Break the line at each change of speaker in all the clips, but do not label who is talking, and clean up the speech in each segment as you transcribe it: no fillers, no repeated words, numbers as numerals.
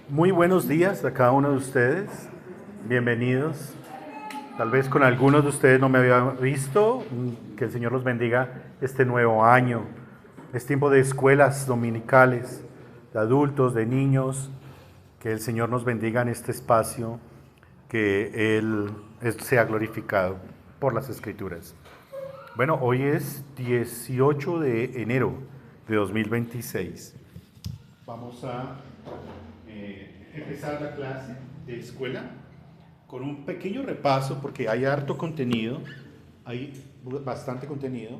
Muy buenos días a cada uno de ustedes, bienvenidos. Tal vez con algunos de ustedes no me había visto, que el Señor los bendiga este nuevo año. Es tiempo de escuelas dominicales, de adultos, de niños, que el Señor nos bendiga en este espacio, que Él sea glorificado por las Escrituras. Bueno, hoy es 18 de enero de 2026. Vamos a empezar la clase de escuela con un pequeño repaso porque hay harto contenido, hay bastante contenido.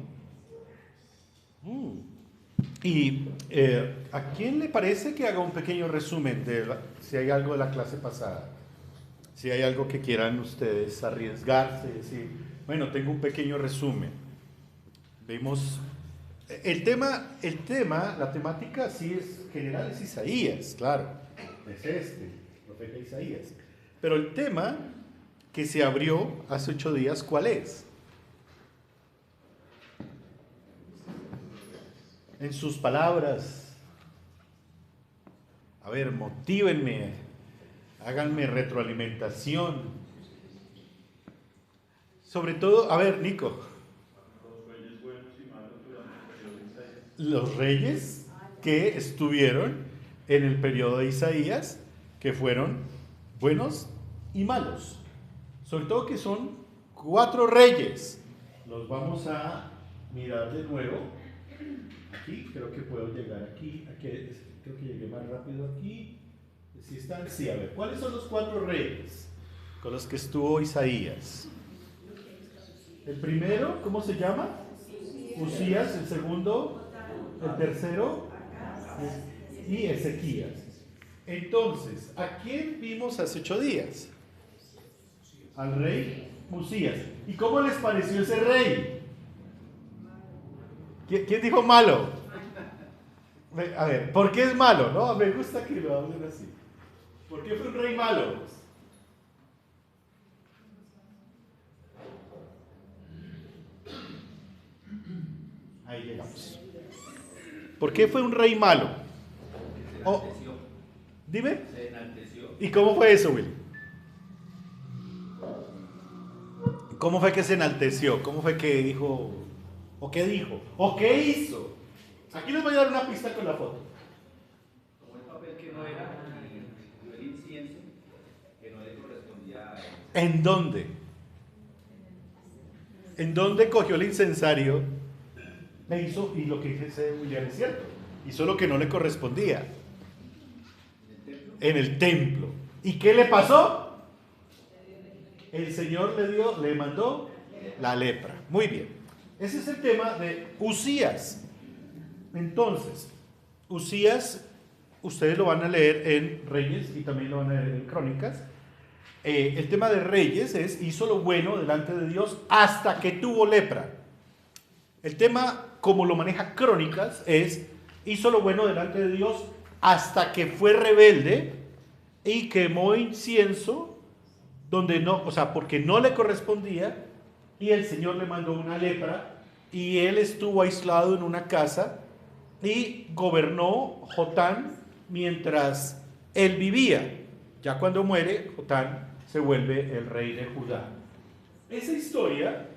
Y ¿a quién le parece que haga un pequeño resumen si hay algo de la clase pasada? Si hay algo que quieran ustedes arriesgarse, decir, bueno, tengo un pequeño resumen. Vimos la temática sí es general, es Isaías, claro, es el profeta Isaías. Pero el tema que se abrió hace 8 días, ¿cuál es? En sus palabras, a ver, motívenme, háganme retroalimentación. Sobre todo, a ver, Nico. Los reyes que estuvieron en el periodo de Isaías, que fueron buenos y malos. Sobre todo que son 4 reyes. Los vamos a mirar de nuevo. Aquí, creo que puedo llegar aquí. Creo que llegué más rápido aquí. ¿Sí están? Sí, a ver, ¿cuáles son los 4 reyes con los que estuvo Isaías? El primero, ¿cómo se llama? Usías. El segundo, el tercero, y Ezequías. Entonces, ¿a quién vimos hace 8 días? Al rey Usías. ¿Y cómo les pareció ese rey? ¿Quién dijo malo? A ver, ¿por qué es malo? No, me gusta que lo hablen así. ¿Por qué fue un rey malo? Ahí llegamos. ¿Por qué fue un rey malo? Oh, dime.
Se enalteció.
¿Y cómo fue eso, Will? ¿Cómo fue que se enalteció? ¿Cómo fue que dijo? ¿O qué dijo? ¿O qué hizo? Aquí les voy a dar una pista con la foto.
Tomó el papel que no era y el incienso que no le correspondía a él.
¿En dónde? ¿En dónde cogió el incensario? Le hizo, y lo que dice William es cierto, hizo lo que no le correspondía. En el templo. ¿Y qué le pasó? El Señor le mandó la lepra. Muy bien. Ese es el tema de Usías. Entonces, Usías, ustedes lo van a leer en Reyes y también lo van a leer en Crónicas. El tema de Reyes es, hizo lo bueno delante de Dios hasta que tuvo lepra. El tema, como lo maneja Crónicas, es, hizo lo bueno delante de Dios hasta que fue rebelde y quemó incienso donde no, o sea, porque no le correspondía, y el Señor le mandó una lepra y él estuvo aislado en una casa y gobernó Jotán mientras él vivía. Ya cuando muere, Jotán se vuelve el rey de Judá. Esa historia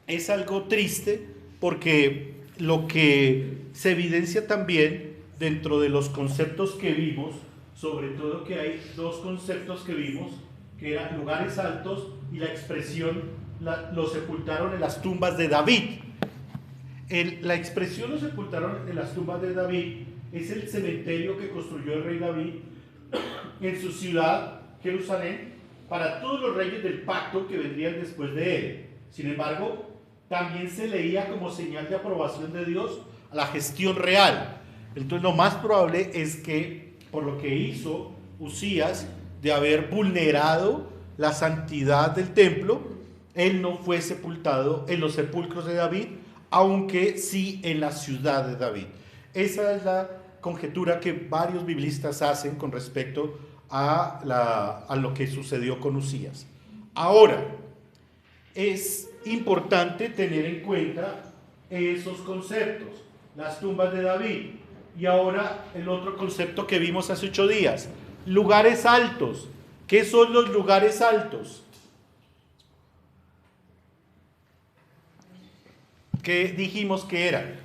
es algo triste porque lo que se evidencia también dentro de los conceptos que vimos, sobre todo que hay 2 conceptos que vimos, que eran lugares altos y la expresión, lo sepultaron en las tumbas de David. La expresión lo sepultaron en las tumbas de David es el cementerio que construyó el rey David en su ciudad, Jerusalén, para todos los reyes del pacto que vendrían después de él. Sin embargo, también se leía como señal de aprobación de Dios a la gestión real. Entonces lo más probable es que por lo que hizo Usías de haber vulnerado la santidad del templo, él no fue sepultado en los sepulcros de David, aunque sí en la ciudad de David. Esa es la conjetura que varios biblistas hacen con respecto a lo que sucedió con Usías. Ahora, es importante tener en cuenta esos conceptos, las tumbas de David, y ahora el otro concepto que vimos hace 8 días, Lugares altos. ¿Qué son los lugares altos? ¿Qué dijimos que eran?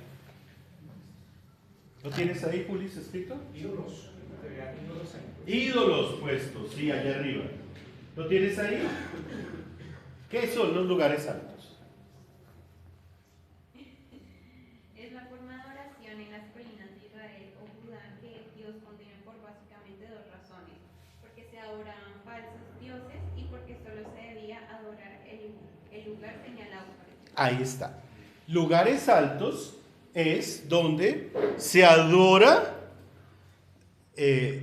¿Lo tienes ahí, Julis, escrito?
Ídolos.
Ídolos puestos, sí, allá arriba. ¿Lo tienes ahí? ¿Qué son los lugares altos?
Es la forma de oración en las colinas de Israel o Judá que Dios contiene por básicamente dos razones. Porque se adoraban falsos dioses y porque solo se debía adorar el lugar señalado por el Señor.
Ahí está. Lugares altos es donde se adora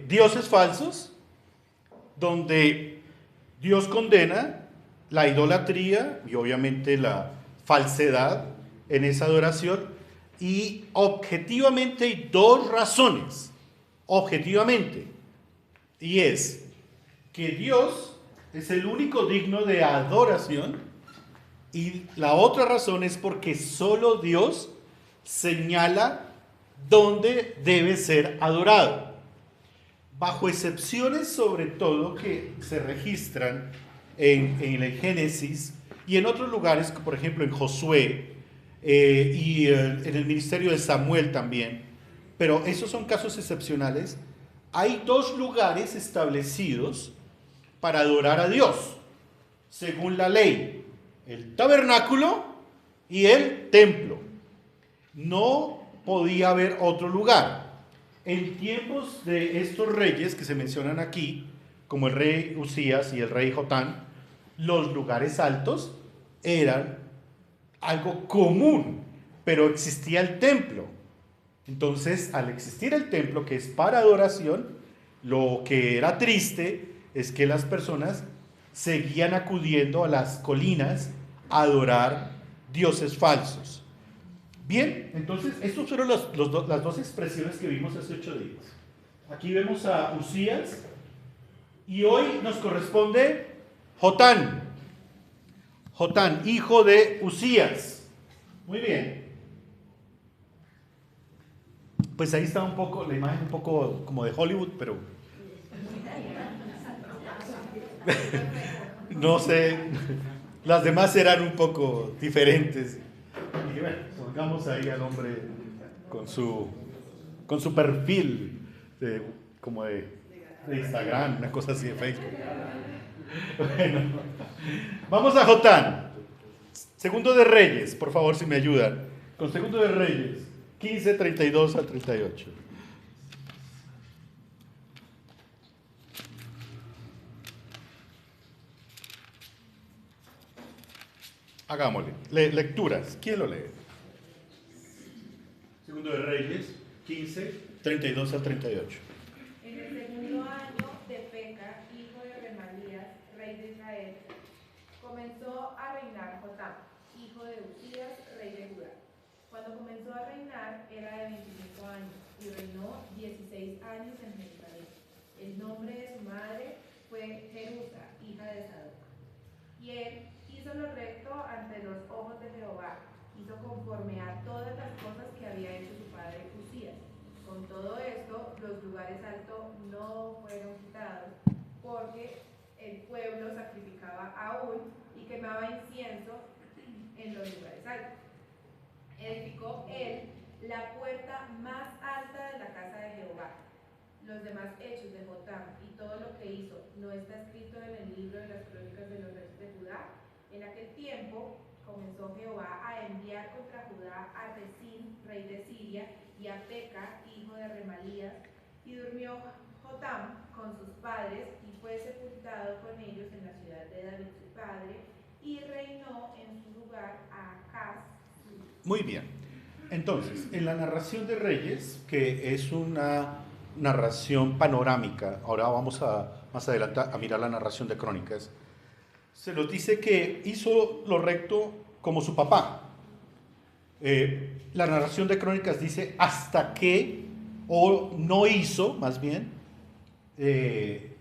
dioses falsos, donde Dios condena la idolatría y obviamente la falsedad en esa adoración. Y objetivamente hay dos razones, objetivamente, y es que Dios es el único digno de adoración, y la otra razón es porque solo Dios señala dónde debe ser adorado. Bajo excepciones sobre todo que se registran en el Génesis y en otros lugares, como por ejemplo en Josué y en el ministerio de Samuel también, pero esos son casos excepcionales. Hay dos lugares establecidos para adorar a Dios, según la ley: el tabernáculo y el templo. No podía haber otro lugar. En tiempos de estos reyes que se mencionan aquí, como el rey Usías y el rey Jotán, los lugares altos eran algo común, pero existía el templo. Entonces, al existir el templo, que es para adoración, lo que era triste es que las personas seguían acudiendo a las colinas a adorar dioses falsos. Bien, entonces, estas fueron las dos expresiones que vimos hace 8 días. Aquí vemos a Usías y hoy nos corresponde Jotán. Jotán, hijo de Usías. Muy bien. Pues ahí está un poco, la imagen un poco como de Hollywood, pero no sé, las demás eran un poco diferentes. Y bueno, pongamos ahí al hombre con su perfil como de Instagram, una cosa así de Facebook. Bueno, vamos a Jotán. Segundo de Reyes, por favor, si me ayudan. Con Segundo de Reyes, 15, 32 al 38. Hagámosle. Lecturas. ¿Quién lo lee? Segundo de Reyes, 15, 32 al 38.
En el segundo año de Peca, hijo de Remalías, rey de Israel, comenzó a reinar Jotam, hijo de Usías, rey de Judá. Cuando comenzó a reinar era de 25 años y reinó 16 años en Jerusalén. El nombre de su madre fue Jerusa, hija de Sadoc. Y él hizo lo recto ante los ojos de Jehová, hizo conforme a todas las cosas que había hecho su padre Usías. Con todo esto, los lugares altos no fueron quitados, porque el pueblo sacrificaba aún y quemaba incienso en los lugares altos. Edificó él la puerta más alta de la casa de Jehová. Los demás hechos de Jotam y todo lo que hizo no está escrito en el libro de las crónicas de los reyes de Judá. En aquel tiempo comenzó Jehová a enviar contra Judá a Rezín, rey de Siria, y a Peca, hijo de Remalías, y durmió Jotam con sus padres y fue sepultado con ellos en la ciudad de David su padre, y reinó en su lugar a Acaz.
Muy bien. Entonces, en la narración de Reyes, que es una narración panorámica, ahora vamos más adelante a mirar la narración de Crónicas, se nos dice que hizo lo recto como su papá. La narración de Crónicas dice hasta que, o no hizo, más bien,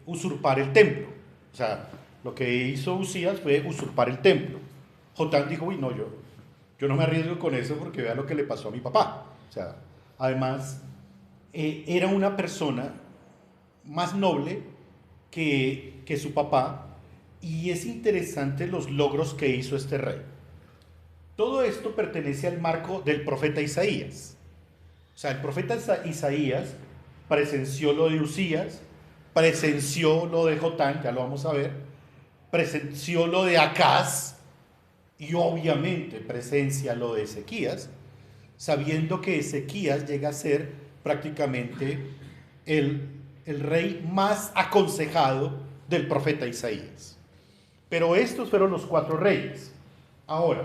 usurpar el templo. O sea, lo que hizo Usías fue usurpar el templo. Jotán dijo, uy, no, yo no me arriesgo con eso porque vea lo que le pasó a mi papá. O sea, además, era una persona más noble que su papá, y es interesante los logros que hizo este rey. Todo esto pertenece al marco del profeta Isaías. O sea, el profeta Isaías presenció lo de Usías, presenció lo de Jotán, ya lo vamos a ver, presenció lo de Acaz, y obviamente presencia lo de Ezequías, sabiendo que Ezequías llega a ser prácticamente el rey más aconsejado del profeta Isaías. Pero estos fueron los 4 reyes. Ahora,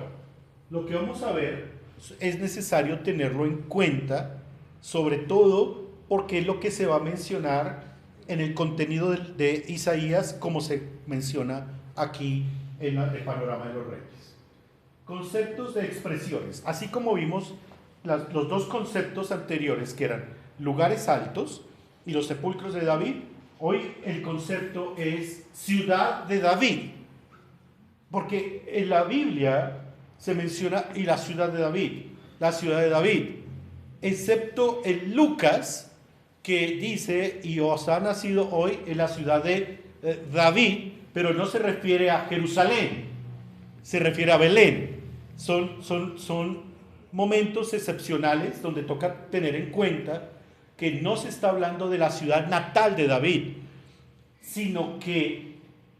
lo que vamos a ver es necesario tenerlo en cuenta, sobre todo porque es lo que se va a mencionar en el contenido de Isaías, como se menciona aquí en el panorama de los reyes. Conceptos de expresiones. Así como vimos los 2 conceptos anteriores, que eran lugares altos y los sepulcros de David, hoy el concepto es ciudad de David. Porque en la Biblia se menciona y la ciudad de David, excepto en Lucas, que dice, y os ha nacido hoy en la ciudad de David, pero no se refiere a Jerusalén, se refiere a Belén. Son momentos excepcionales donde toca tener en cuenta que no se está hablando de la ciudad natal de David, sino que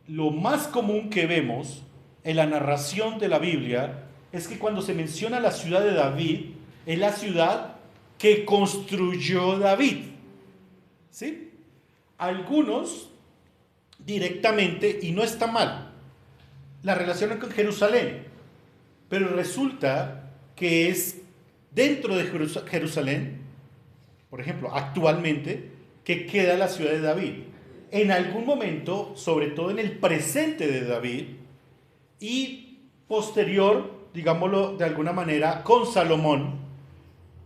lo más común que vemos en la narración de la Biblia es que cuando se menciona la ciudad de David, es la ciudad que construyó David. ¿Sí? Algunos directamente, y no está mal, la relacionan con Jerusalén, pero resulta que es dentro de Jerusalén, por ejemplo, actualmente, que queda la ciudad de David. En algún momento, sobre todo en el presente de David, y posterior, digámoslo de alguna manera, con Salomón,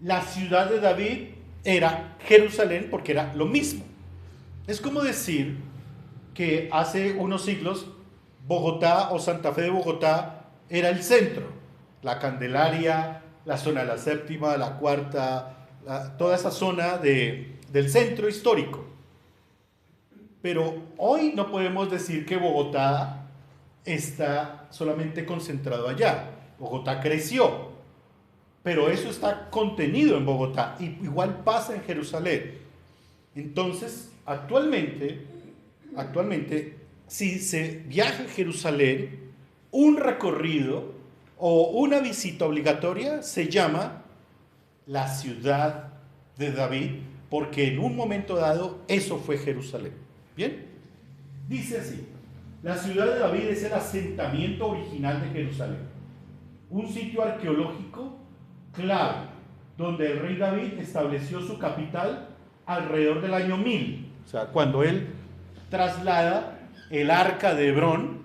la ciudad de David era Jerusalén, porque era lo mismo. Es como decir que hace unos siglos Bogotá o Santa Fe de Bogotá era el centro, la Candelaria, la zona de la Séptima, la Cuarta, toda esa zona del centro histórico. Pero hoy no podemos decir que Bogotá está solamente concentrado allá. Bogotá creció, pero eso está contenido en Bogotá, y igual pasa en Jerusalén. Entonces, actualmente, si se viaja a Jerusalén, un recorrido o una visita obligatoria se llama la ciudad de David, porque en un momento dado eso fue Jerusalén. ¿Bien? Dice así: la ciudad de David es el asentamiento original de Jerusalén, un sitio arqueológico clave, donde el rey David estableció su capital alrededor del año 1000, o sea, cuando él traslada el arca de Hebrón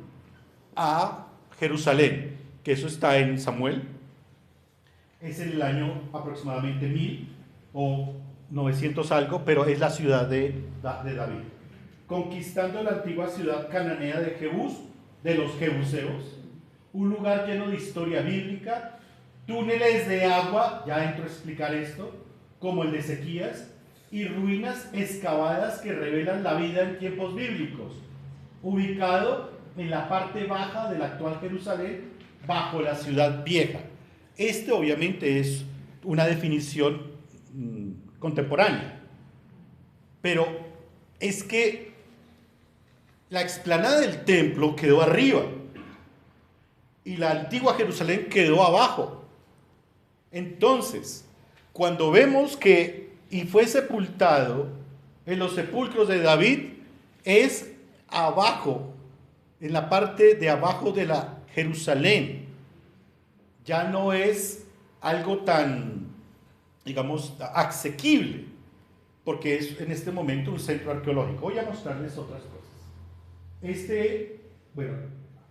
a Jerusalén, que eso está en Samuel, es en el año aproximadamente 1000 o 900 algo, pero es la ciudad de David, conquistando la antigua ciudad cananea de Jebús, de los jebuseos, un lugar lleno de historia bíblica, túneles de agua, ya entro a explicar esto, como el de Ezequías, y ruinas excavadas que revelan la vida en tiempos bíblicos, ubicado en la parte baja de la actual Jerusalén, bajo la ciudad vieja. Este obviamente es una definición contemporánea, pero es que la explanada del templo quedó arriba y la antigua Jerusalén quedó abajo. Entonces, cuando vemos que y fue sepultado en los sepulcros de David, es abajo, en la parte de abajo de la Jerusalén. Ya no es algo tan, digamos, asequible, porque es en este momento un centro arqueológico. Voy a mostrarles otras cosas. Bueno,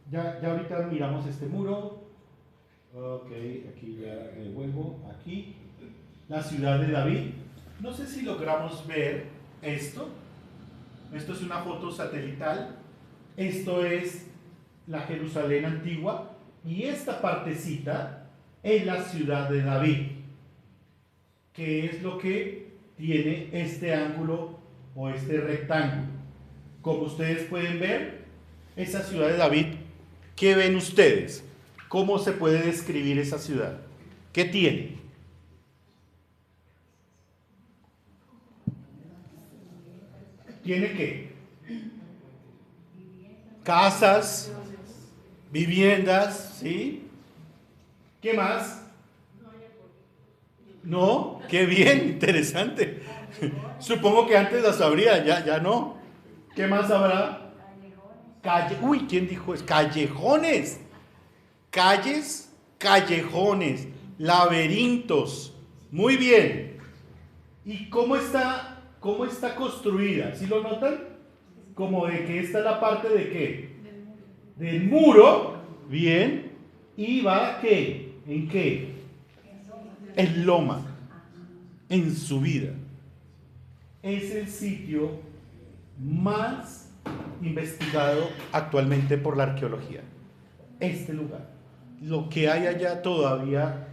ya ahorita miramos este muro. Ok, aquí ya vuelvo, aquí. La ciudad de David. No sé si logramos ver esto. Esto es una foto satelital. Esto es la Jerusalén antigua. Y esta partecita es la ciudad de David, que es lo que tiene este ángulo o este rectángulo. Como ustedes pueden ver, esa ciudad de David, ¿qué ven ustedes? ¿Cómo se puede describir esa ciudad? ¿Qué tiene? ¿Tiene qué? Casas, viviendas, ¿sí? ¿Qué más? No, qué bien, interesante. Supongo que antes las habría, ya no. ¿Qué más habrá? Uy, ¿quién dijo eso? Callejones. Calles, callejones, laberintos. Muy bien. ¿Y cómo está construida? ¿Sí lo notan? Como de que esta es la parte de qué? Del muro. Bien. ¿Y va qué? ¿En qué? En loma. En subida. Es el sitio más investigado actualmente por la arqueología. Este lugar. Lo que hay allá todavía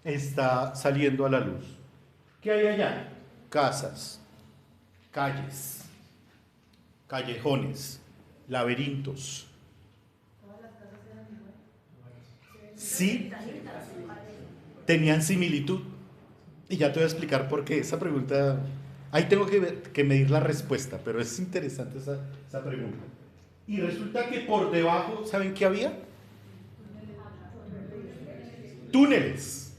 está saliendo a la luz. ¿Qué hay allá? Casas, calles, callejones, laberintos. Sí, tenían similitud. Y ya te voy a explicar por qué. Esa pregunta, ahí tengo que medir la respuesta, pero es interesante esa pregunta. Y resulta que por debajo, ¿saben qué había? Túneles.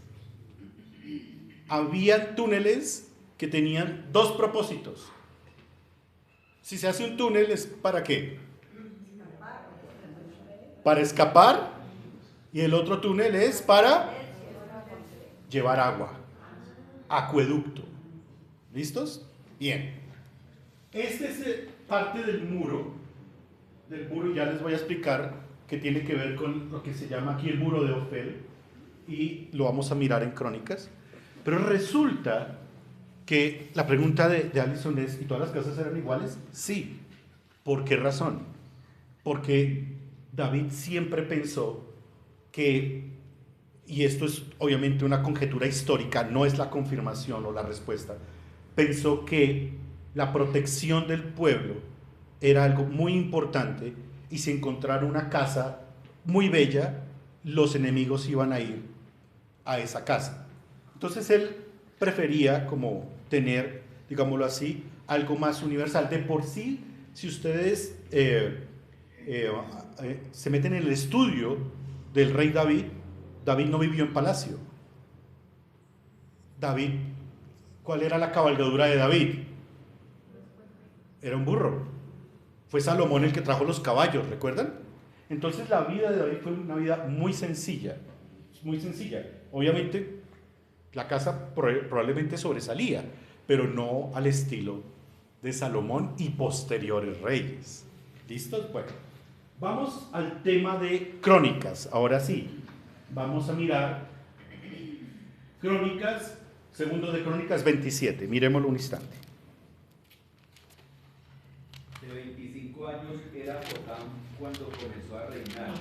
Había túneles que tenían dos propósitos. Si se hace un túnel, ¿es para qué? Para escapar. Y el otro túnel es para llevar agua. Acueducto. ¿Listos? Bien. Este es parte del muro. Ya les voy a explicar que tiene que ver con lo que se llama aquí el muro de Ofel. Y lo vamos a mirar en Crónicas. Pero resulta que la pregunta de Allison es, ¿y todas las casas eran iguales? Sí. ¿Por qué razón? Porque David siempre pensó que, y esto es obviamente una conjetura histórica, no es la confirmación o la respuesta, pensó que la protección del pueblo era algo muy importante y si encontraron una casa muy bella, los enemigos iban a ir a esa casa. Entonces él prefería como tener, digámoslo así, algo más universal. De por sí, si ustedes se meten en el estudio del rey David, David no vivió en palacio. David, ¿cuál era la cabalgadura de David? Era un burro. Fue Salomón el que trajo los caballos, ¿recuerdan? Entonces la vida de David fue una vida muy sencilla, muy sencilla. Obviamente la casa probablemente sobresalía, pero no al estilo de Salomón y posteriores reyes. ¿Listos? Bueno, vamos al tema de Crónicas. Ahora sí, vamos a mirar Crónicas, segundo de Crónicas 27. Miremoslo un instante.
De 25 años era Jotam cuando comenzó a reinar,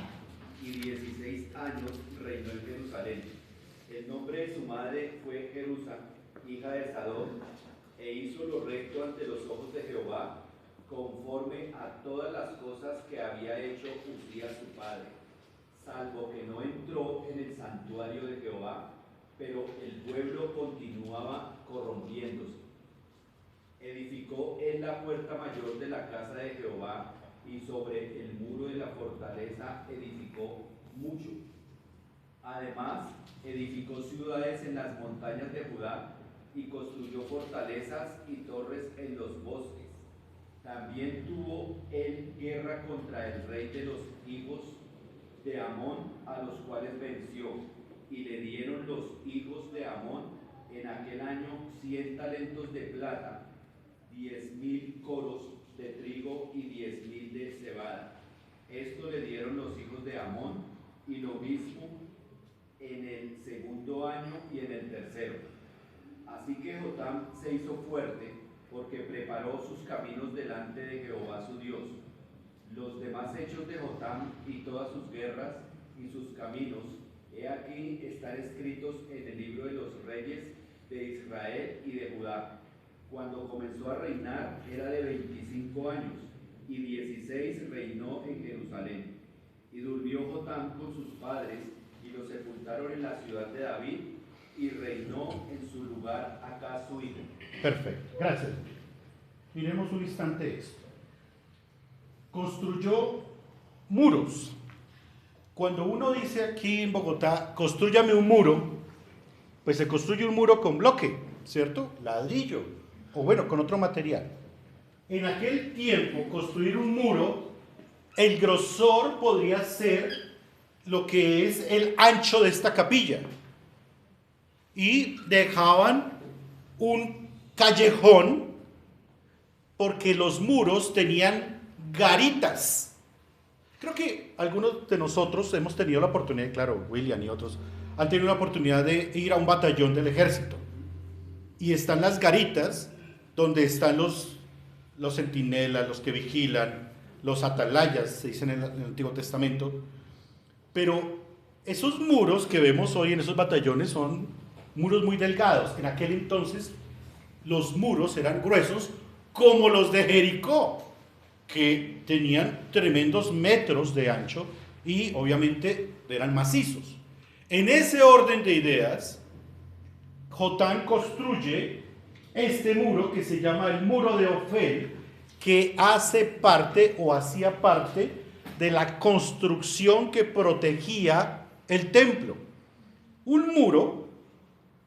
y 16 años reinó en Jerusalén. El nombre de su madre fue Jerusa, hija de Sadok, e hizo lo recto ante los ojos de Jehová, conforme a todas las cosas que había hecho Uzías su padre, salvo que no entró en el santuario de Jehová, pero el pueblo continuaba corrompiéndose. Edificó en la puerta mayor de la casa de Jehová, y sobre el muro de la fortaleza edificó mucho. Además, edificó ciudades en las montañas de Judá, y construyó fortalezas y torres en los bosques. También tuvo él guerra contra el rey de los hijos de Amón, a los cuales venció, y le dieron los hijos de Amón en aquel año 100 talentos de plata, 10,000 coros de trigo y 10,000 de cebada. Esto le dieron los hijos de Amón, y lo mismo en el segundo año y en el tercero. Así que Jotam se hizo fuerte, porque preparó sus caminos delante de Jehová su Dios. Los demás hechos de Jotam y todas sus guerras y sus caminos, he aquí están escritos en el libro de los reyes de Israel y de Judá. Cuando comenzó a reinar era de 25 años y 16 reinó en Jerusalén. Y durmió Jotam con sus padres y lo sepultaron en la ciudad de David y reinó en su lugar Acaz su hijo.
Perfecto, gracias. Miremos un instante esto. Construyó muros. Cuando uno dice aquí en Bogotá, constrúyame un muro, pues se construye un muro con bloque, ¿cierto? Ladrillo, o bueno, con otro material. En aquel tiempo, construir un muro, el grosor podría ser lo que es el ancho de esta capilla. Y dejaban un callejón porque los muros tenían garitas. Creo que algunos de nosotros hemos tenido la oportunidad, claro, William y otros, han tenido la oportunidad de ir a un batallón del ejército. Y están las garitas donde están los centinelas, los que vigilan, los atalayas, se dice en el Antiguo Testamento. Pero esos muros que vemos hoy en esos batallones son muros muy delgados. En aquel entonces los muros eran gruesos como los de Jericó, que tenían tremendos metros de ancho y obviamente eran macizos. En ese orden de ideas, Jotam construye este muro que se llama el muro de Ofel, que hace parte o hacía parte de la construcción que protegía el templo. Un muro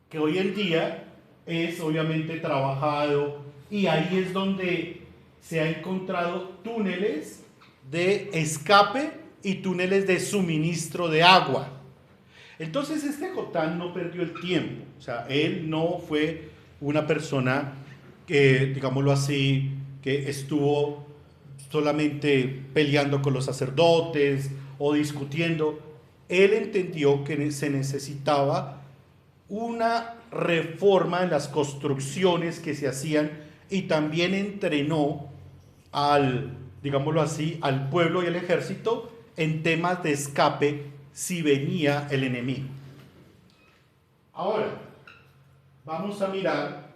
que hoy en día es obviamente trabajado y ahí es donde se han encontrado túneles de escape y túneles de suministro de agua. Entonces este Jotam no perdió el tiempo, o sea, él no fue una persona que, digámoslo así, que estuvo solamente peleando con los sacerdotes o discutiendo. Él entendió que se necesitaba una reforma en las construcciones que se hacían y también entrenó digámoslo así, al pueblo y al ejército en temas de escape si venía el enemigo. Ahora, vamos a mirar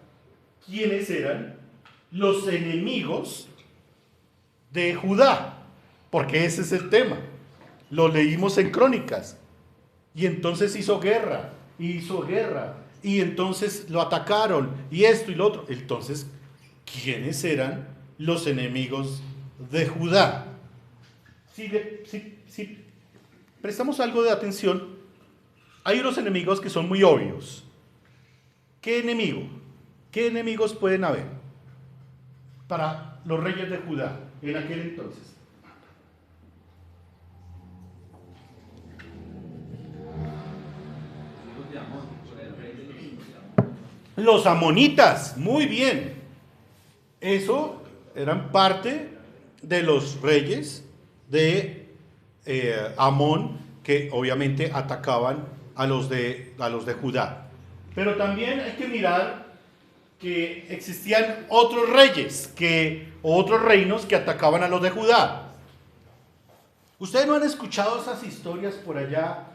quiénes eran los enemigos de Judá, porque ese es el tema. Lo leímos en Crónicas. Y entonces hizo guerra, y entonces lo atacaron, y esto y lo otro. Entonces, ¿quiénes eran los enemigos de Judá? Si prestamos algo de atención, hay unos enemigos que son muy obvios. ¿Qué enemigo? ¿Qué enemigos pueden haber para los reyes de Judá en aquel entonces? Los amonitas, muy bien. Eso eran parte de los reyes de Amón, que obviamente atacaban a los de Judá. Pero también hay que mirar que existían otros reyes o otros reinos que atacaban a los de Judá. ¿Ustedes no han escuchado esas historias por allá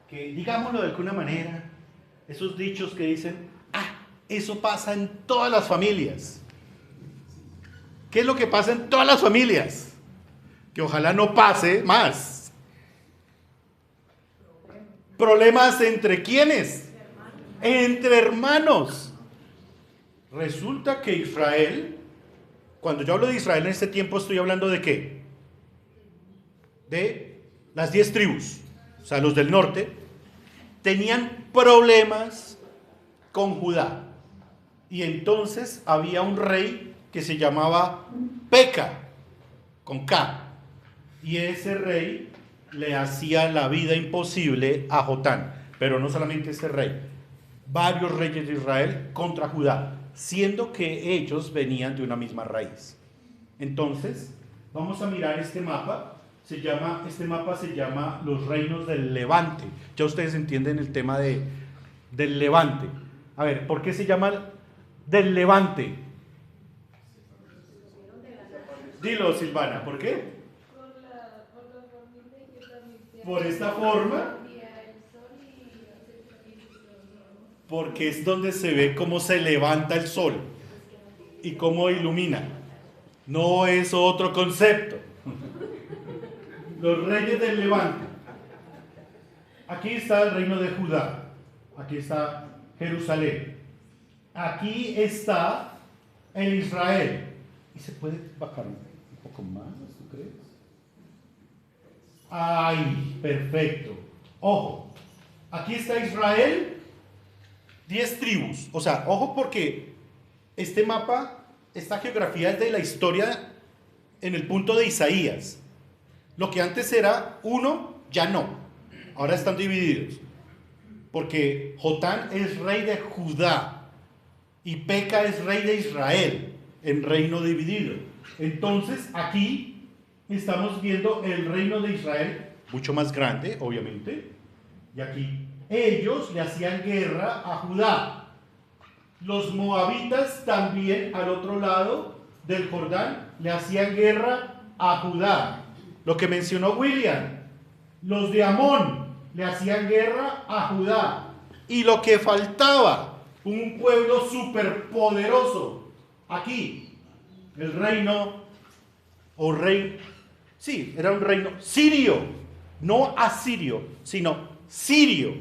que, digámoslo de alguna manera, esos dichos que dicen, eso pasa en todas las familias? ¿Qué es lo que pasa en todas las familias? Que ojalá no pase más. ¿Problemas entre quiénes? Entre hermanos. Resulta que Israel, cuando yo hablo de Israel en este tiempo, estoy hablando de ¿qué? De las 10 tribus, o sea, los del norte, tenían problemas con Judá. Y entonces había un rey que se llamaba Peca, con K. Y ese rey le hacía la vida imposible a Jotam. Pero no solamente ese rey, varios reyes de Israel contra Judá, siendo que ellos venían de una misma raíz. Entonces, vamos a mirar este mapa. Este mapa se llama los reinos del Levante. Ya ustedes entienden el tema del Levante. A ver, ¿por qué se llama del Levante? Dilo, Silvana, ¿por qué? Por esta forma. Porque es donde se ve cómo se levanta el sol. y cómo ilumina. No es otro concepto. Los reyes del Levante. Aquí está el reino de Judá. Aquí está Jerusalén. Aquí está el Israel. ¿Y se puede bajar un poco más, tú crees? ¡Ay, perfecto! Ojo, aquí está Israel, 10 tribus. O sea, ojo porque este mapa, esta geografía es de la historia en el punto de Isaías. Lo que antes era uno, ya no. Ahora están divididos. Porque Jotán es rey de Judá y Peca es rey de Israel, en reino dividido. Entonces aquí estamos viendo el reino de Israel, mucho más grande, obviamente. Y aquí ellos le hacían guerra a Judá. Los moabitas también al otro lado del Jordán le hacían guerra a Judá. Lo que mencionó William, los de Amón le hacían guerra a Judá. Y lo que faltaba, un pueblo superpoderoso. Aquí, el reino, o rey, sí, era un reino sirio, no asirio, sino sirio.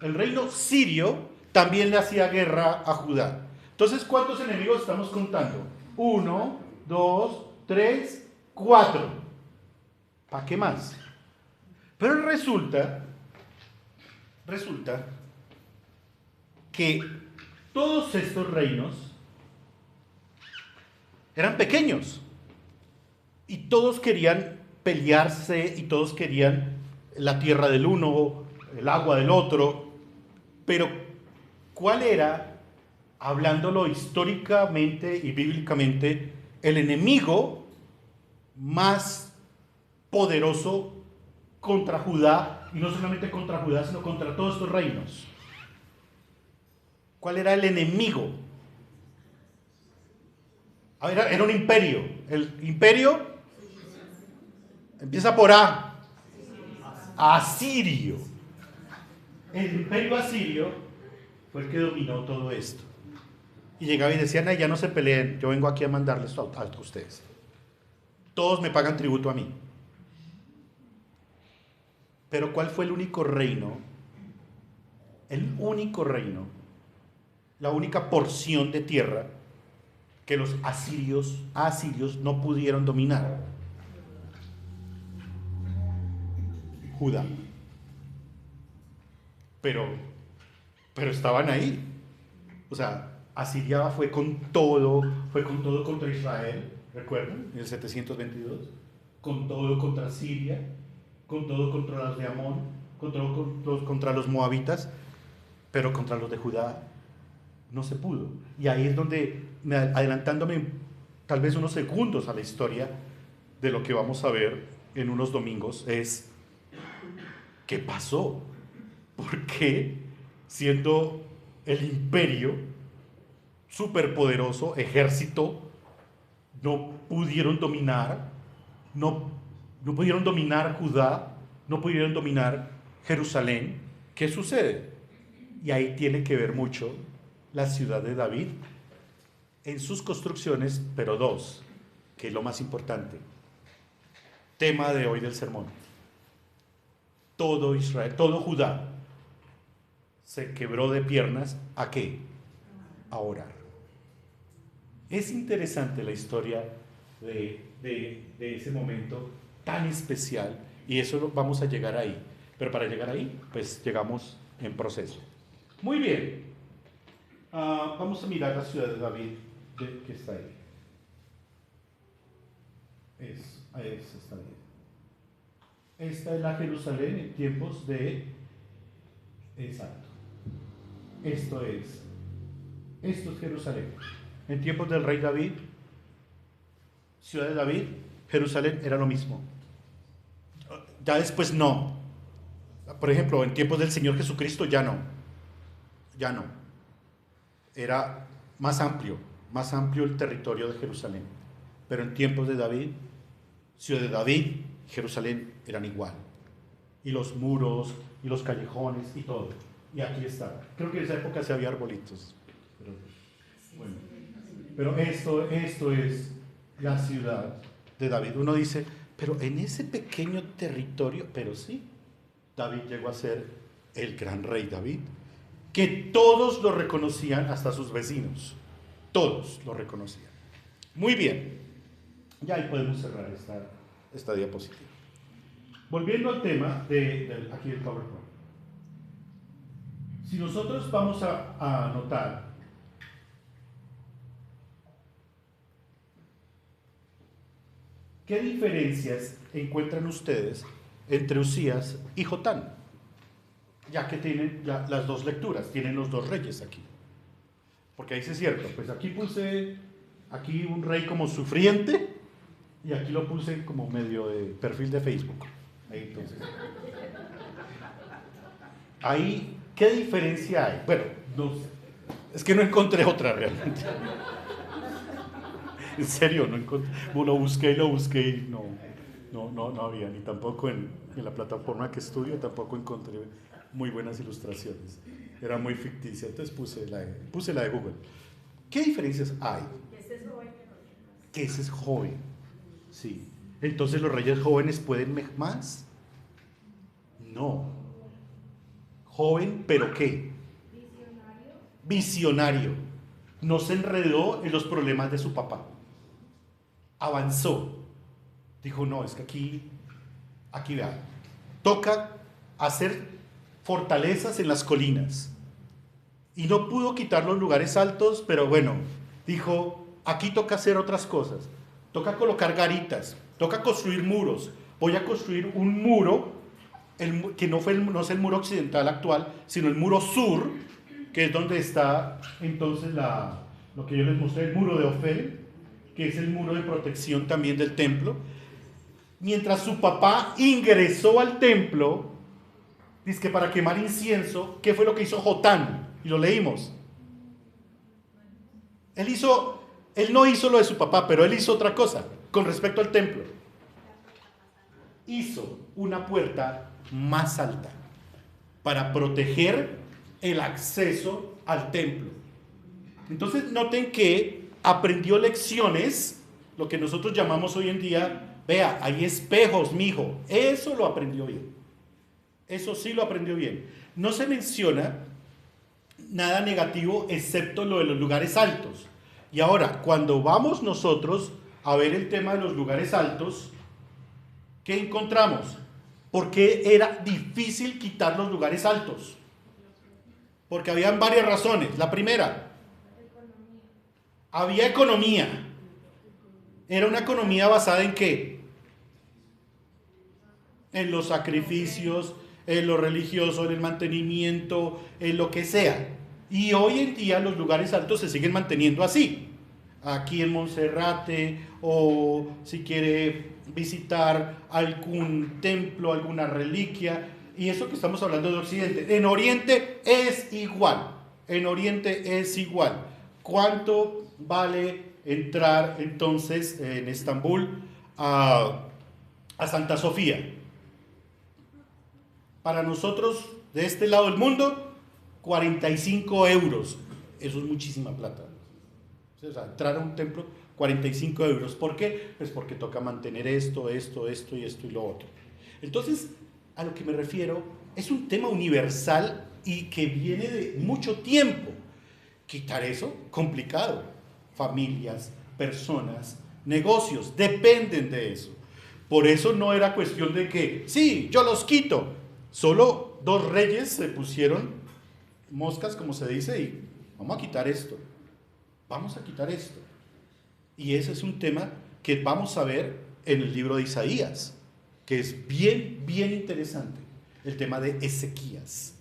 El reino sirio también le hacía guerra a Judá. Entonces, ¿cuántos enemigos estamos contando? 1, 2, 3, 4. ¿Para qué más? Pero resulta que todos estos reinos eran pequeños y todos querían pelearse y todos querían la tierra del uno, el agua del otro. Pero ¿cuál era, hablándolo históricamente y bíblicamente, el enemigo más poderoso contra Judá? Y no solamente contra Judá, sino contra todos estos reinos. ¿Cuál era el enemigo? Era un imperio. El imperio empieza por A. Asirio. El imperio asirio fue el que dominó todo esto. Y llegaba y decían, ya no se peleen, yo vengo aquí a mandarles a ustedes. Todos me pagan tributo a mí. Pero ¿cuál fue el único reino? El único reino, la única porción de tierra que los asirios no pudieron dominar. Judá. Pero estaban ahí. O sea, Asiria fue con todo contra Israel, ¿recuerdan? En el 722, con todo contra Siria, con todo contra los de Amón, con todo contra los moabitas, pero contra los de Judá no se pudo. Y ahí es donde, adelantándome tal vez unos segundos a la historia de lo que vamos a ver en unos domingos, es ¿qué pasó? ¿Por qué, siendo el imperio superpoderoso, ejército, no pudieron dominar Judá, no pudieron dominar Jerusalén? ¿Qué sucede? Y ahí tiene que ver mucho la ciudad de David en sus construcciones, pero dos, que es lo más importante. Tema de hoy del sermón. Todo Israel, todo Judá se quebró de piernas. ¿A qué? A orar. Es interesante la historia de ese momento tan especial, y eso vamos a llegar ahí. Pero para llegar ahí, pues llegamos en proceso. Muy bien. Vamos a mirar la ciudad de David, que está ahí. Está bien. Esta es la Jerusalén en tiempos de... Exacto. Esto es Jerusalén. En tiempos del rey David, ciudad de David, Jerusalén era lo mismo. Ya después no. Por ejemplo, en tiempos del Señor Jesucristo ya no. Era más amplio el territorio de Jerusalén. Pero en tiempos de David, ciudad de David, Jerusalén eran igual. Y los muros, y los callejones, y todo. Y aquí está. Creo que en esa época se había arbolitos. Pero, bueno. Pero esto es la ciudad de David. Uno dice, pero en ese pequeño territorio, pero sí, David llegó a ser el gran rey David, que todos lo reconocían, hasta sus vecinos, todos lo reconocían. Muy bien, ya ahí podemos cerrar esta diapositiva. Volviendo al tema aquí del PowerPoint. Si nosotros vamos a anotar ¿qué diferencias encuentran ustedes entre Usías y Jotán? Ya que tienen las dos lecturas, tienen los dos reyes aquí. Porque ahí sí es cierto, pues aquí puse un rey como sufriente y aquí lo puse como medio de perfil de Facebook. Ahí entonces. Ahí, ¿qué diferencia hay? Bueno, no sé. Es que no encontré otra realmente. En serio, no encontré. Lo busqué y no había. Ni tampoco en la plataforma que estudio tampoco encontré muy buenas ilustraciones. Era muy ficticia. Entonces puse la de Google. ¿Qué diferencias hay? Que ese es joven. Sí. Entonces los reyes jóvenes pueden más. No. Joven, pero ¿qué? Visionario. No se enredó en los problemas de su papá. Avanzó. Dijo, no, es que aquí vea, toca hacer fortalezas en las colinas. Y no pudo quitar los lugares altos, pero bueno, dijo, aquí toca hacer otras cosas. Toca colocar garitas, toca construir muros. Voy a construir un muro, que no es el muro occidental actual, sino el muro sur, que es donde está entonces lo que yo les mostré, el muro de Ofel, que es el muro de protección también del templo. Mientras su papá ingresó al templo, dice que para quemar incienso, ¿qué fue lo que hizo Jotán? Y lo leímos. Él no hizo lo de su papá, pero él hizo otra cosa con respecto al templo. Hizo una puerta más alta para proteger el acceso al templo. Entonces noten que aprendió lecciones, lo que nosotros llamamos hoy en día, vea, hay espejos, mijo. Eso lo aprendió bien. Eso sí lo aprendió bien. No se menciona nada negativo excepto lo de los lugares altos. Y ahora, cuando vamos nosotros a ver el tema de los lugares altos, ¿qué encontramos? ¿Por qué era difícil quitar los lugares altos? Porque habían varias razones. La primera, había economía. Era una economía basada en ¿qué? En los sacrificios, en lo religioso, en el mantenimiento, en lo que sea. Y hoy en día los lugares altos se siguen manteniendo así. Aquí en Monserrate, o si quiere visitar algún templo, alguna reliquia. Y eso que estamos hablando de Occidente. En Oriente es igual. En Oriente es igual. ¿Cuánto vale entrar entonces en Estambul a Santa Sofía? Para nosotros, de este lado del mundo, 45 euros. Eso es muchísima plata. O sea, entrar a un templo, 45 euros. ¿Por qué? Pues porque toca mantener esto y lo otro. Entonces, a lo que me refiero, es un tema universal y que viene de mucho tiempo. Quitar eso, complicado. Familias, personas, negocios, dependen de eso. Por eso no era cuestión de que, sí, yo los quito. Solo 2 reyes se pusieron moscas, como se dice, y vamos a quitar esto. Vamos a quitar esto. Y ese es un tema que vamos a ver en el libro de Isaías, que es bien, bien interesante. El tema de Ezequías.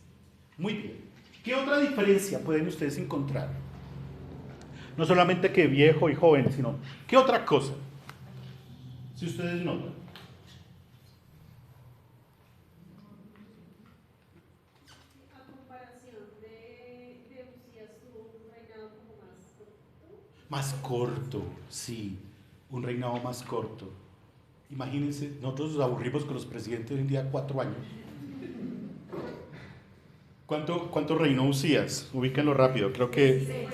Muy bien. ¿Qué otra diferencia pueden ustedes encontrar? No solamente que viejo y joven, sino ¿qué otra cosa? Si ustedes notan. Más corto, sí, un reinado más corto. Imagínense, nosotros nos aburrimos con los presidentes hoy en día 4 años. ¿Cuánto reinó Usías? Ubíquenlo rápido, creo que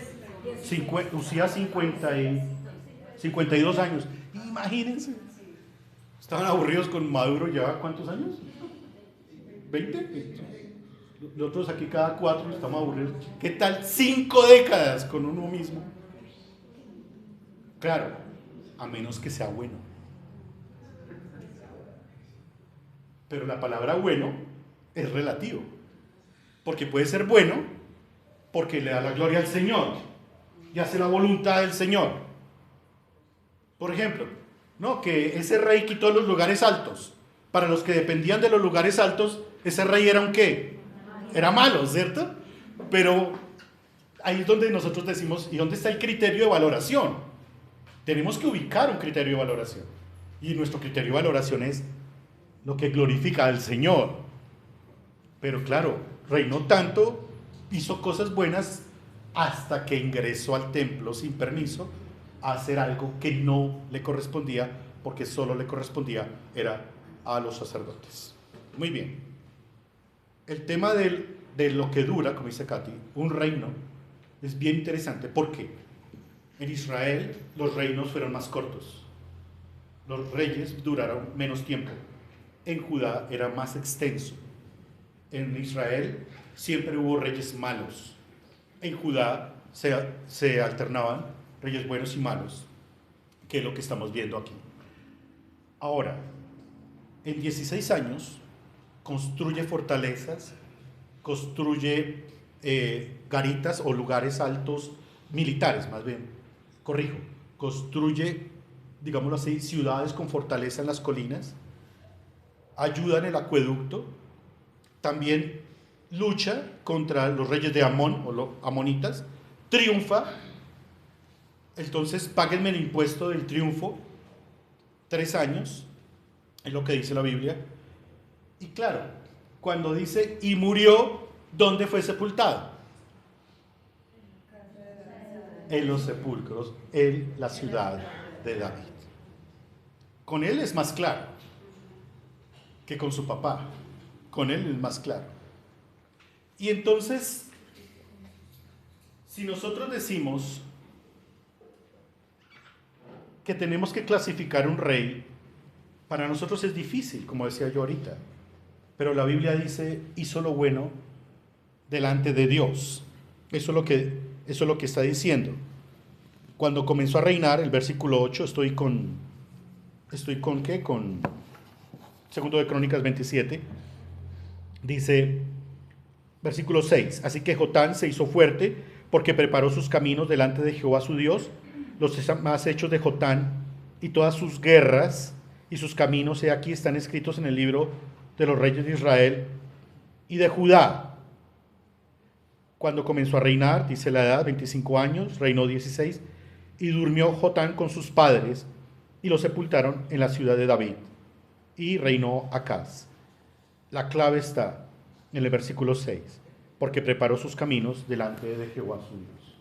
Usías 52 años. Imagínense. Estaban aburridos con Maduro ya, ¿cuántos años? ¿20? Nosotros aquí cada 4 estamos aburridos. ¿Qué tal 5 décadas con uno mismo? Claro, a menos que sea bueno. Pero la palabra bueno es relativo. Porque puede ser bueno porque le da la gloria al Señor y hace la voluntad del Señor. Por ejemplo, ¿no? Que ese rey quitó los lugares altos. Para los que dependían de los lugares altos, ese rey era un ¿qué? Era malo, ¿cierto? Pero ahí es donde nosotros decimos, ¿y dónde está el criterio de valoración? Tenemos que ubicar un criterio de valoración. Y nuestro criterio de valoración es lo que glorifica al Señor. Pero claro, reinó tanto, hizo cosas buenas hasta que ingresó al templo sin permiso a hacer algo que no le correspondía, porque solo le correspondía era a los sacerdotes. Muy bien. El tema de lo que dura, como dice Katy, un reino, es bien interesante. ¿Por qué? En Israel los reinos fueron más cortos. Los reyes duraron menos tiempo. En Judá era más extenso. En Israel siempre hubo reyes malos. En Judá se alternaban reyes buenos y malos, que es lo que estamos viendo aquí. Ahora, en 16 años construye fortalezas, construye garitas o lugares altos militares, más bien, corrijo, construye, digámoslo así, ciudades con fortaleza en las colinas, ayuda en el acueducto, también lucha contra los reyes de Amón o los amonitas, triunfa, entonces páguenme el impuesto del triunfo, 3 años, es lo que dice la Biblia. Y claro, cuando dice y murió, ¿dónde fue sepultado? En los sepulcros, en la ciudad de David. Con él es más claro que con su papá. Con él es más claro. Y entonces, si nosotros decimos que tenemos que clasificar un rey, para nosotros es difícil, como decía yo ahorita. Pero la Biblia dice, hizo lo bueno delante de Dios. Eso es lo que está diciendo. Cuando comenzó a reinar, el versículo 8, estoy con ¿qué? Con Segundo de Crónicas 27. Dice, versículo 6, así que Jotán se hizo fuerte porque preparó sus caminos delante de Jehová su Dios. Los más hechos de Jotán y todas sus guerras y sus caminos, aquí están escritos en el libro de los reyes de Israel y de Judá. Cuando comenzó a reinar, dice la edad, 25 años, reinó 16, y durmió Jotán con sus padres, y lo sepultaron en la ciudad de David, y reinó Acaz. La clave está en el versículo 6, porque preparó sus caminos delante de Jehová su Dios.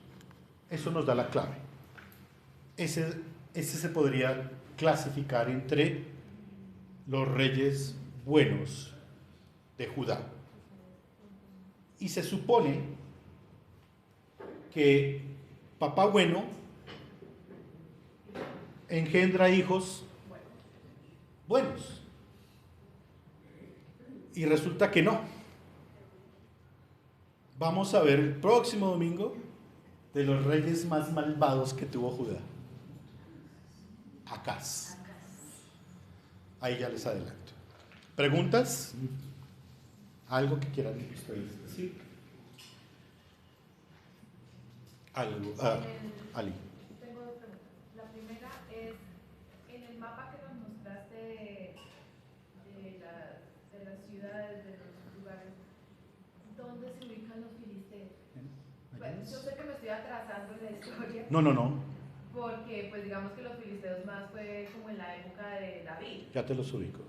Eso nos da la clave. Ese se podría clasificar entre los reyes buenos de Judá. Y se supone que papá bueno engendra hijos buenos. Y resulta que no. Vamos a ver el próximo domingo de los reyes más malvados que tuvo Judá. Acaz. Ahí ya les adelanto. ¿Preguntas? ¿Algo que quieran ustedes decir? Algo. Ali.
Tengo dos preguntas. La primera es, en el mapa que nos mostraste de las ciudades, de los lugares, ¿dónde se ubican los filisteos? Pues, yo sé que me estoy atrasando en la historia.
No.
Porque, pues digamos que los filisteos más fue como en la época de David.
Ya te los ubico.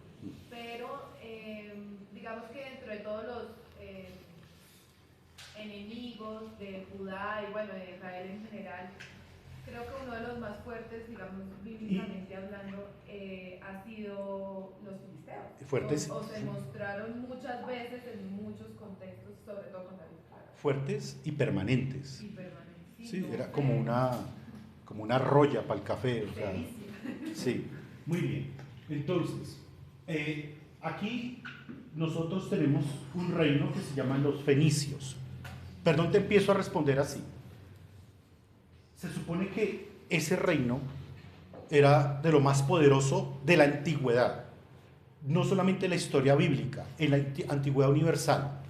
Pero, digamos que dentro de todos los enemigos de Judá y bueno, de Israel en general, creo que uno de los más fuertes, digamos, bíblicamente hablando, ha sido los filisteos.
Fuertes.
O se mostraron muchas veces en muchos contextos, sobre todo con David.
Fuertes y permanentes. Sí, era como una roya para el café. O sea, sí, muy bien. Entonces, aquí nosotros tenemos un reino que se llaman los fenicios. Perdón, te empiezo a responder así. Se supone que ese reino era de lo más poderoso de la antigüedad. No solamente en la historia bíblica, en la antigüedad universal.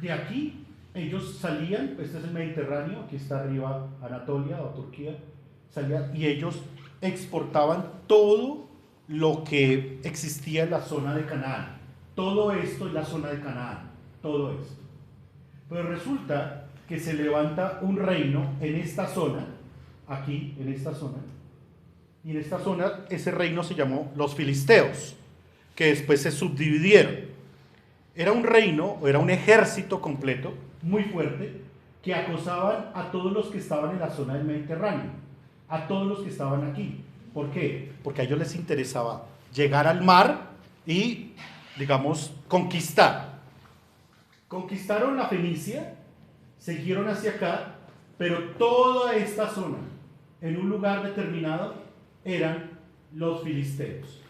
De aquí ellos salían, este es el Mediterráneo, aquí está arriba Anatolia o Turquía, salían y ellos exportaban todo lo que existía en la zona de Canaán. Todo esto es la zona de Canaán, todo esto. Pero resulta que se levanta un reino en esta zona, aquí, en esta zona, y en esta zona ese reino se llamó los filisteos, que después se subdividieron. Era un reino, era un ejército completo, muy fuerte, que acosaban a todos los que estaban en la zona del Mediterráneo, a todos los que estaban aquí. ¿Por qué? Porque a ellos les interesaba llegar al mar y, digamos, conquistar. Conquistaron la Fenicia, siguieron hacia acá, pero toda esta zona, en un lugar determinado, eran los filisteos.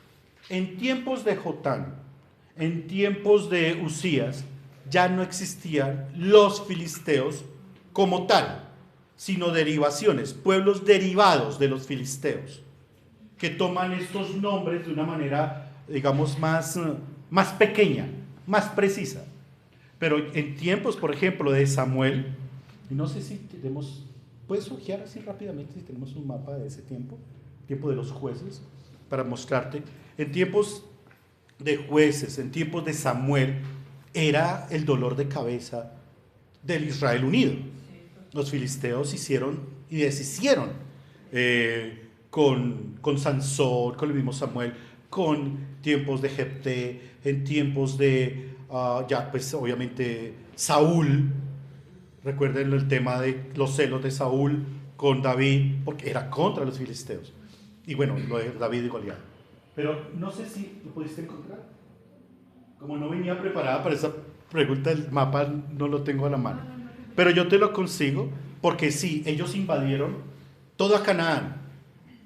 En tiempos de Jotán, en tiempos de Usías, ya no existían los filisteos como tal, sino derivaciones, pueblos derivados de los filisteos, que toman estos nombres de una manera, digamos, más pequeña, más precisa. Pero en tiempos, por ejemplo, de Samuel, y no sé si tenemos, puedes ojear así rápidamente si tenemos un mapa de ese tiempo de los jueces, para mostrarte. En tiempos de jueces, en tiempos de Samuel, era el dolor de cabeza del Israel unido. Los filisteos hicieron y deshicieron con Sansón, con el mismo Samuel, con tiempos de Jefté, en tiempos de, ya pues obviamente Saúl. Recuerden el tema de los celos de Saúl con David, porque era contra los filisteos. Y bueno, lo de David y Goliat. Pero no sé si lo pudiste encontrar. Como no venía preparada para esa pregunta, el mapa no lo tengo a la mano. Pero yo te lo consigo, porque sí, ellos invadieron toda Canaán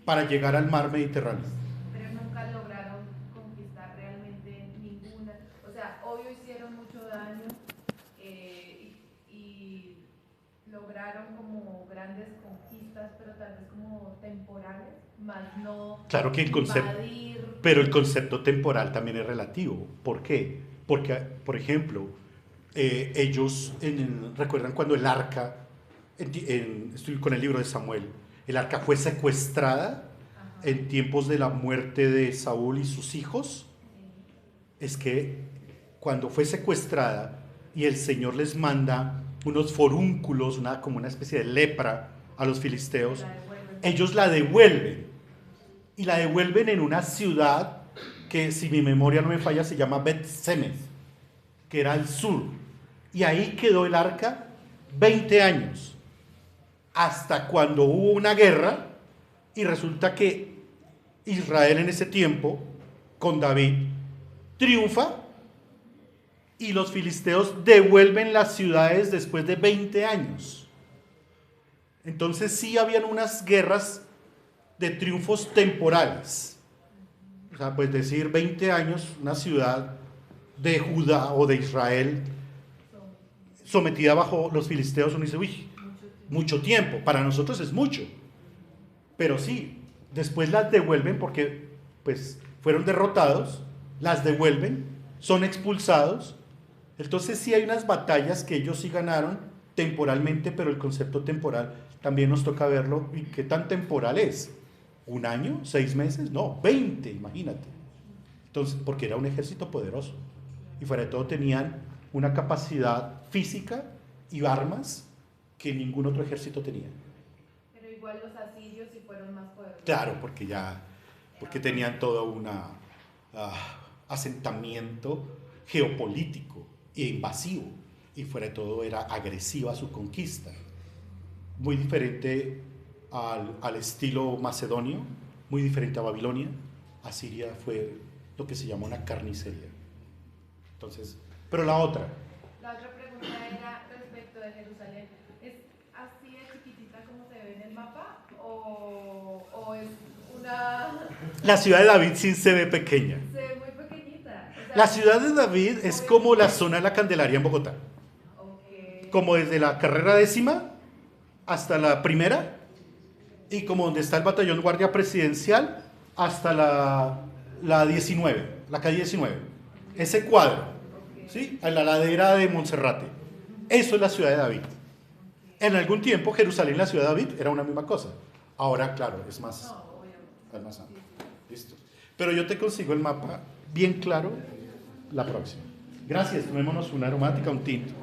para llegar al mar Mediterráneo.
Pero nunca lograron conquistar realmente ninguna. O sea, obvio hicieron mucho daño y lograron como grandes conquistas, pero tal vez como temporales, más no
Claro que el concepto,
invadir.
pero el concepto temporal también es relativo. ¿Por qué? Porque, por ejemplo, ellos recuerdan cuando el arca, estoy con el libro de Samuel, el arca fue secuestrada en tiempos de la muerte de Saúl y sus hijos. Es que cuando fue secuestrada y el Señor les manda unos forúnculos, como una especie de lepra a los filisteos, ellos la devuelven, y la devuelven en una ciudad que, si mi memoria no me falla, se llama Bet-Semeth, que era al sur, y ahí quedó el arca 20 años, hasta cuando hubo una guerra, y resulta que Israel en ese tiempo, con David, triunfa, y los filisteos devuelven las ciudades después de 20 años. Entonces sí habían unas guerras de triunfos temporales. O sea, pues decir 20 años, una ciudad de Judá o de Israel sometida bajo los filisteos, uno dice, uy, mucho tiempo. Para nosotros es mucho. Pero sí, después las devuelven porque pues fueron derrotados, las devuelven, son expulsados. Entonces sí hay unas batallas que ellos sí ganaron temporalmente, pero el concepto temporal también nos toca verlo. ¿Y qué tan temporal es? ¿Un año? ¿6 meses? No, 20, imagínate. Entonces, porque era un ejército poderoso. Y fuera de todo tenían una capacidad física y armas que ningún otro ejército tenía.
Pero igual los asirios sí fueron más poderosos.
Claro, porque tenían todo un asentamiento geopolítico e invasivo, y fuera de todo era agresiva su conquista, muy diferente al estilo macedonio, muy diferente a Babilonia. Asiria fue lo que se llama una carnicería. Entonces, pero la otra
pregunta era respecto de Jerusalén. ¿Es así de chiquito o es una...
La ciudad de David sí se ve pequeña.
Se ve muy pequeñita. O sea,
La ciudad de David es como la zona de la Candelaria en Bogotá.
ok.
Como desde la carrera 10ª hasta la primera, y como donde está el batallón guardia presidencial hasta la 19, la calle 19. Ese cuadro, ¿sí? A la ladera de Monserrate. Eso es la ciudad de David. En algún tiempo Jerusalén y la ciudad de David era una misma cosa. Ahora, claro, es más amplio. Listo. Pero yo te consigo el mapa bien claro la próxima. Gracias, tomémonos una aromática, un tinto.